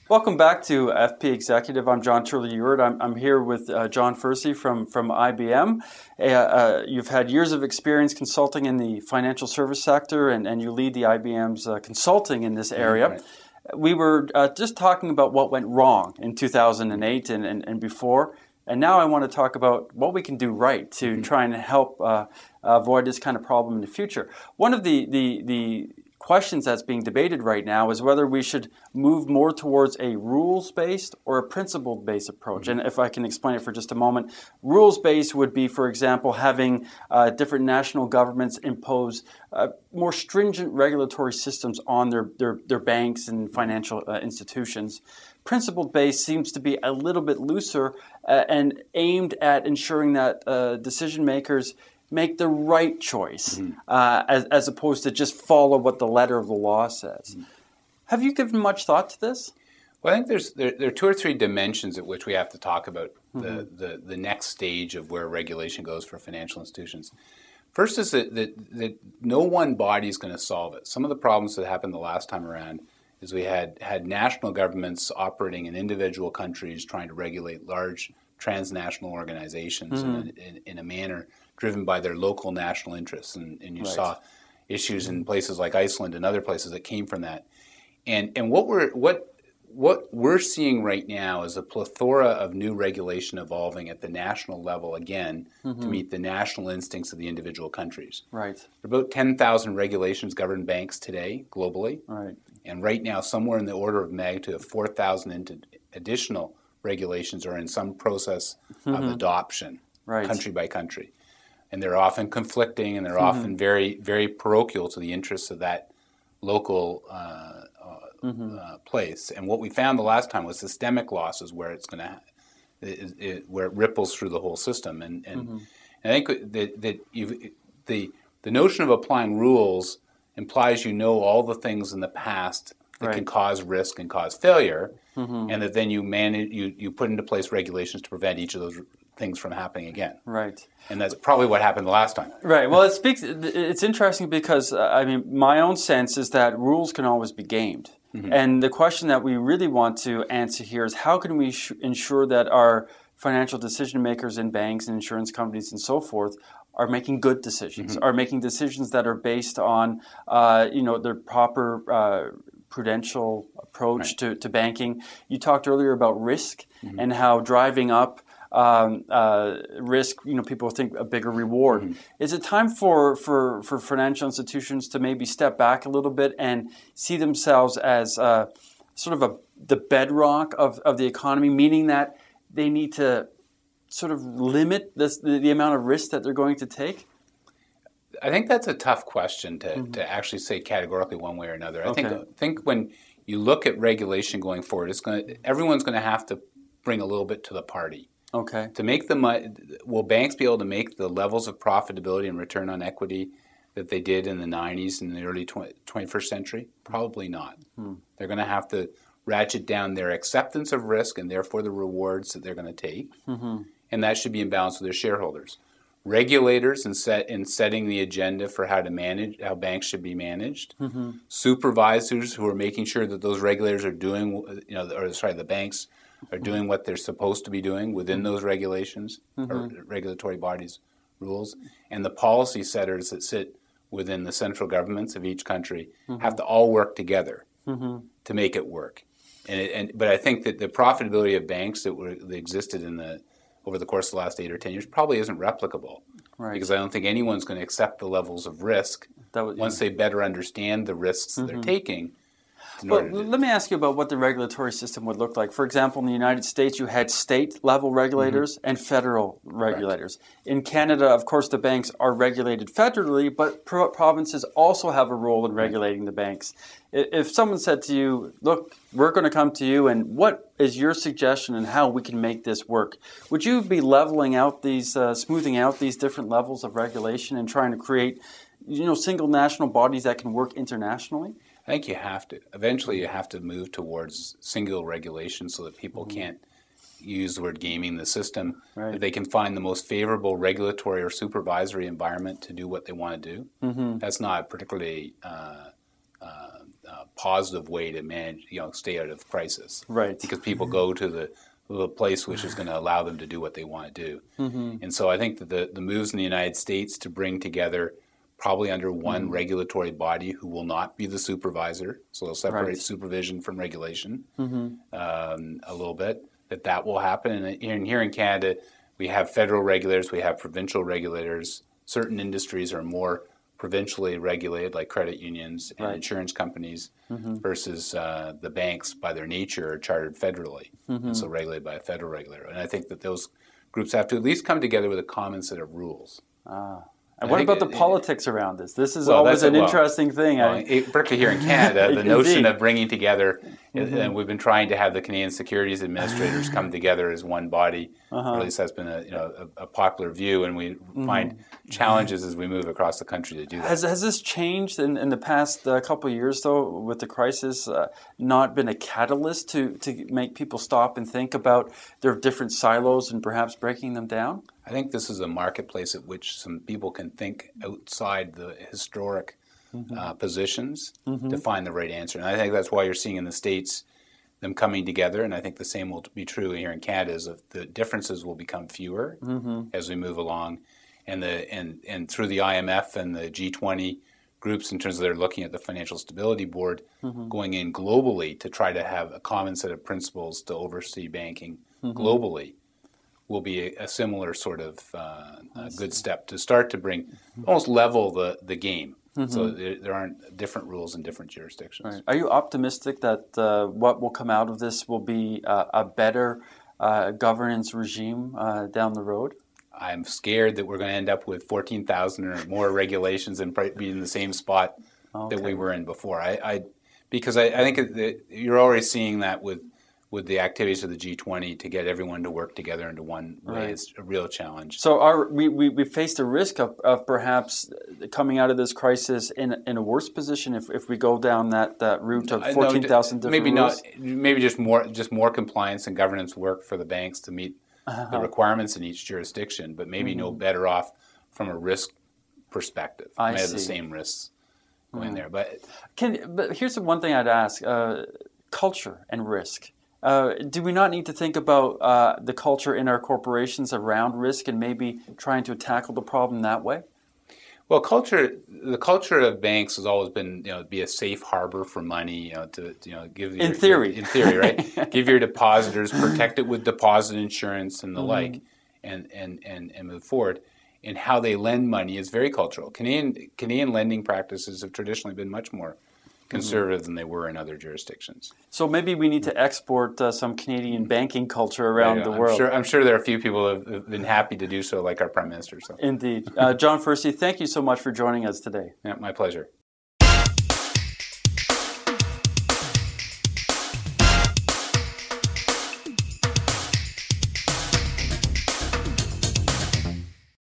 Welcome back to FP Executive. I'm John Turley-Ewart. I'm here with John Fursey from IBM. You've had years of experience consulting in the financial service sector, and you lead the IBM's consulting in this area. Right. We were just talking about what went wrong in 2008 and before, and now I want to talk about what we can do right to try and help avoid this kind of problem in the future. One of the questions that's being debated right now is whether we should move more towards a rules-based or a principle-based approach. And if I can explain it for just a moment, rules-based would be, for example, having different national governments impose more stringent regulatory systems on their banks and financial institutions. Principle-based seems to be a little bit looser and aimed at ensuring that decision makers make the right choice as opposed to just follow what the letter of the law says. Have you given much thought to this? Well, I think there are two or three dimensions at which we have to talk about the next stage of where regulation goes for financial institutions. First is that no one body is going to solve it. Some of the problems that happened the last time around is we had national governments operating in individual countries trying to regulate large transnational organizations in a manner driven by their local national interests. And you saw issues in places like Iceland and other places that came from that. And what we're seeing right now is a plethora of new regulation evolving at the national level again to meet the national instincts of the individual countries. Right. There are about 10,000 regulations govern banks today globally. Right. And right now, somewhere in the order of magnitude of 4,000 additional regulations are in some process of adoption, country by country. And they're often conflicting, and they're often very, very parochial to the interests of that local place. And what we found the last time was systemic losses, where it's going to, where it ripples through the whole system. And I think that the notion of applying rules implies you know all the things in the past that can cause risk and cause failure, and that then you put into place regulations to prevent each of those things from happening again. Right. And that's probably what happened the last time. Right. Well, it's interesting because, my own sense is that rules can always be gamed. And the question that we really want to answer here is how can we ensure that our financial decision makers in banks and insurance companies and so forth are making good decisions, are making decisions that are based on, their proper prudential approach to banking. You talked earlier about risk and how driving up risk, people think a bigger reward. Is it time for financial institutions to maybe step back a little bit and see themselves as sort of the bedrock of the economy, meaning that they need to sort of limit the amount of risk that they're going to take? I think that's a tough question to actually say categorically one way or another. I think when you look at regulation going forward, everyone's going to have to bring a little bit to the party. Okay. To make will banks be able to make the levels of profitability and return on equity that they did in the 90s and the early 21st century? Probably not. They're going to have to ratchet down their acceptance of risk and therefore the rewards that they're going to take. And that should be in balance with their shareholders. Regulators in setting the agenda for how banks should be managed. Supervisors who are making sure that those regulators are doing, the banks are doing what they're supposed to be doing within those regulations or regulatory bodies' rules. And the policy setters that sit within the central governments of each country have to all work together to make it work. But I think that the profitability of banks that existed over the course of the last 8 or 10 years probably isn't replicable. Right. Because I don't think anyone's going to accept the levels of risk once they better understand the risks that they're taking. Well, let me ask you about what the regulatory system would look like. For example, in the United States, you had state-level regulators and federal regulators. Correct. In Canada, of course, the banks are regulated federally, but provinces also have a role in regulating the banks. If someone said to you, look, we're going to come to you, and what is your suggestion on how we can make this work? Would you be leveling out smoothing out these different levels of regulation and trying to create, single national bodies that can work internationally? I think you have to. Eventually, you have to move towards single regulation so that people can't use the word gaming the system. Right. That they can find the most favorable regulatory or supervisory environment to do what they want to do. That's not particularly positive way to manage, stay out of crisis. Right. Because people go to the place which is going to allow them to do what they want to do. And so I think that the moves in the United States to bring together probably under one regulatory body who will not be the supervisor, so they'll separate supervision from regulation a little bit, that will happen. And here in Canada, we have federal regulators, we have provincial regulators. Certain industries are more provincially regulated, like credit unions and insurance companies, versus the banks, by their nature, are chartered federally, and so regulated by a federal regulator. And I think that those groups have to at least come together with a common set of rules. And what about the politics around this? This is always an interesting thing. Particularly here in Canada, the notion of bringing together, and we've been trying to have the Canadian Securities Administrators come together as one body, or at least that's been a popular view, and we find challenges as we move across the country to do that. Has this changed in the past couple of years, though, with the crisis, not been a catalyst to make people stop and think about their different silos and perhaps breaking them down? I think this is a marketplace at which some people can think outside the historic positions to find the right answer. And I think that's why you're seeing in the States them coming together, and I think the same will be true here in Canada, is that the differences will become fewer as we move along. And through the IMF and the G20 groups, in terms of they're looking at the Financial Stability Board, going in globally to try to have a common set of principles to oversee banking globally, will be a similar sort of good step to start to bring, almost level the game. So there aren't different rules in different jurisdictions. Right. Are you optimistic that what will come out of this will be a better governance regime down the road? I'm scared that we're going to end up with 14,000 or more regulations and be in the same spot that we were in before. Because I think that you're already seeing that with the activities of the G20 to get everyone to work together into one way is a real challenge. So we face the risk of perhaps coming out of this crisis in a worse position if we go down that route of 14,000 different rules? Maybe just more compliance and governance work for the banks to meet the requirements in each jurisdiction, but maybe no better off from a risk perspective. I may have see. the same risks going there. But here's the one thing I'd ask, culture and risk. Do we not need to think about the culture in our corporations around risk and maybe trying to tackle the problem that way? Well, the culture of banks has always been, be a safe harbor for money, to give in theory, right? Give your depositors, protect it with deposit insurance and the like, and move forward. And how they lend money is very cultural. Canadian lending practices have traditionally been much more conservative than they were in other jurisdictions. So maybe we need to export some Canadian banking culture around the world. I'm sure there are a few people who have been happy to do so, like our Prime Minister. So. Indeed. John Fursey, thank you so much for joining us today. Yeah, my pleasure.